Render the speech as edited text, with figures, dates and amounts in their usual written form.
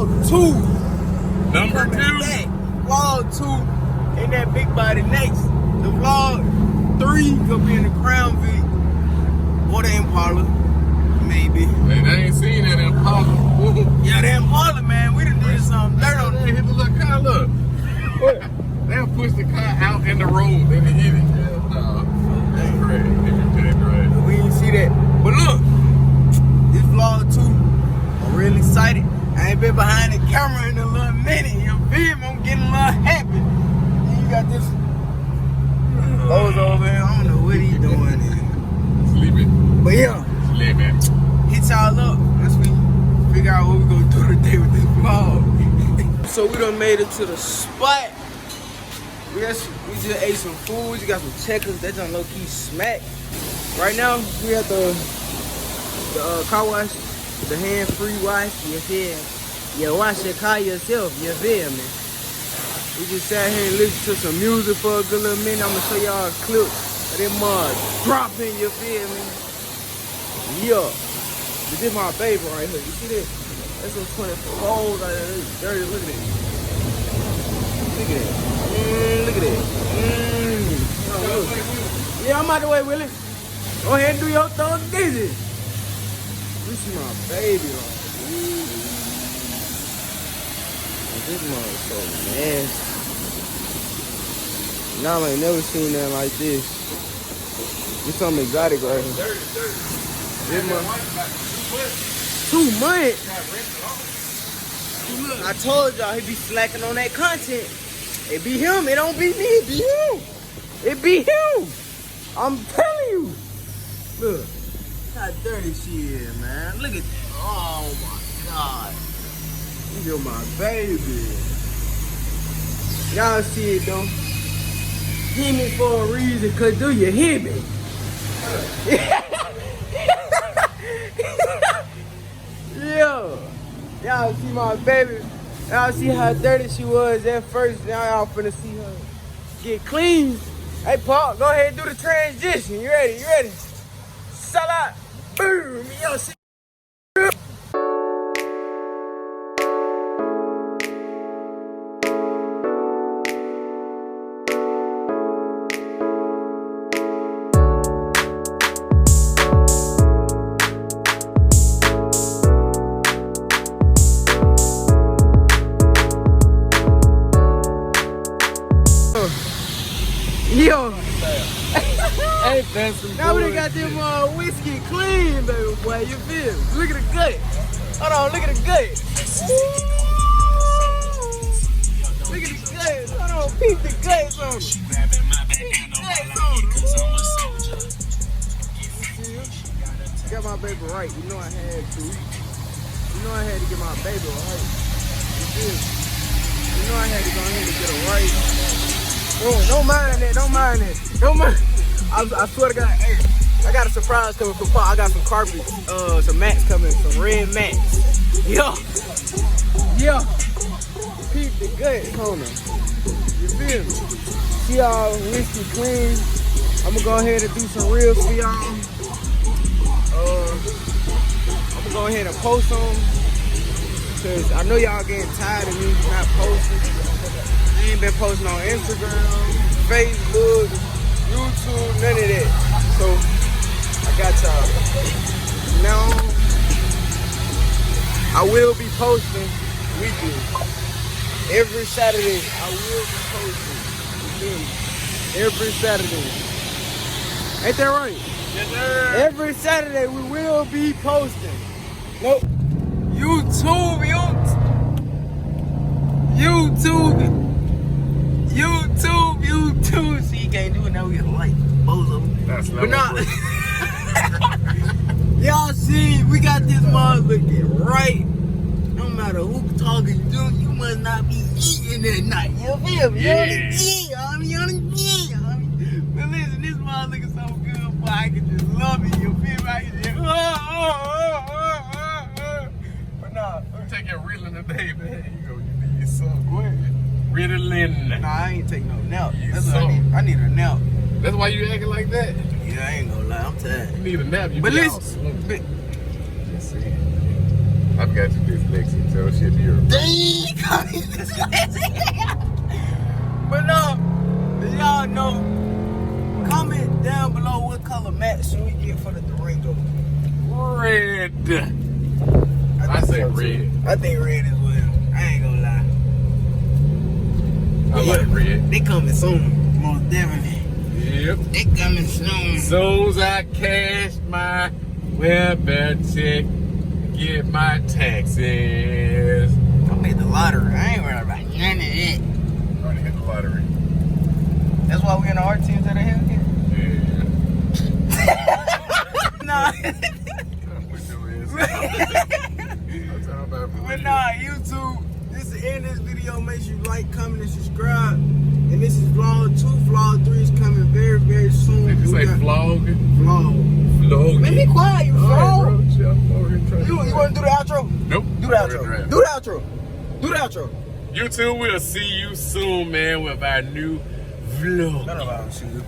vlog 2. Number 2. Vlog 2 in that big body next. The vlog 3 gonna be in the Crown Vic or the Impala, maybe. Hey, they ain't seen that Impala. Yeah, the Impala, man. We done did some dirt on it. Hit the little car, look. They'll push the car out in the road, then they hit it. Yeah, no. That's great. That's great. We didn't see that. But look, this vlog 2, I'm really excited. I ain't been behind the camera in a little minute. You feel me? I'm getting a little happy. Then you got this Lowe's over there. I don't know what he doing. Sleeping. But yeah, Sleeping. hit y'all up as we figure out what we gonna do today with this vlog. So we done made it to the spot. We just ate some food. We got some checkers. That done low key smack. Right now we at the car wash, the hand-free wash. You feel? You wash your car yourself. You feel me? We just sat here and listened to some music for a good little minute. I'm gonna show y'all a clip of them dropping. You feel me? Yeah. This is my baby right here. You see this? That's some 24s right there. It's dirty. Look at it. Look at it. Look at it. Oh, look. Yeah, I'm out the way, Willie. Go ahead and do your thing, Dizzy. This is my baby right here. This mother is so nasty. Now I ain't never seen nothing like this. This something exotic right here. This mother. 2 months. I told y'all he be slacking on that content. It be him. It don't be me. It be him. It be him. I'm telling you. Look how dirty she is, man. Look at that. Oh my God. You're my baby. Y'all see it though. Hear me for a reason, cause do you hear me? Yeah. Y'all see my baby. Y'all see how dirty she was at first. Now y'all finna see her get clean. Hey Paul, go ahead and do the transition. You ready? You ready? Salat. Boom. Yo, see. Yo, Ain't that some now we done got them whiskey clean, baby boy. You feel me? Look at the gut. Hold on, look at the gut. Look at the gut. Hold on, peep the guts on it. Peep the guts on it. See, got my baby right. You know I had to. You know I had to get my baby right. You feel me? You know I had to go ahead and get her right. Oh, don't mind that, don't mind that. Don't mind. I swear to God, hey, I got a surprise coming for Paul. I got some carpets, some mats coming, some red mats. Yo. Yo. Peep the gut on them. You feel me? See y'all whiskey clean. I'm gonna go ahead and do some reels for y'all. I'm gonna go ahead and post them. Cause I know y'all getting tired of me not posting. I ain't been posting on Instagram, Facebook, YouTube, none of that. So I got y'all. Now I will be posting weekly. Every Saturday I will be posting. Every Saturday. Ain't that right? Yes, sir. Every Saturday we will be posting. Nope. YouTube. See, you can't do it now. We got a light. Both of them. That's but not. Y'all see, we got this motherfucker right. No matter who talking to you must not be eating that night. You feel me? Yeah. You only eat. But listen, this motherfucker so good, boy. I can just love it. You feel me? I can just. But nah. Take your reeling today, man. You need your son. Go ahead. Ritalin. Nah, I ain't take no nap. That's Yes, what I need a nap. That's why you acting like that? Yeah, I ain't gonna lie. I'm tired. You need a nap. You But be listen. out smoking. But, Let's see. I forgot you dyslexic, so it should be your. But no, y'all know. Comment down below what color mat should we get for the Durango. Red. I say so red. Too. I think red as well. I ain't gonna lie. I like red. They coming soon, most definitely. Yep. They coming soon. Soon as I cash my welfare check, get my taxes. I made the lottery. I ain't worried about none of that. I'm gonna hit the lottery. That's why we in the art teams that are here. Yeah. Nah. But nah, YouTube, this is the end of this video. Make sure you like, comment, and subscribe. And this is vlog 2. Vlog 3 is coming very, very soon. Did you say vlog? Vlog. Vlog. Man, be quiet, you frog. You want to do the outro? Nope. Do the outro. Do the outro. Do the outro. YouTube, we'll see you soon, man, with our new vlog. None of our shit.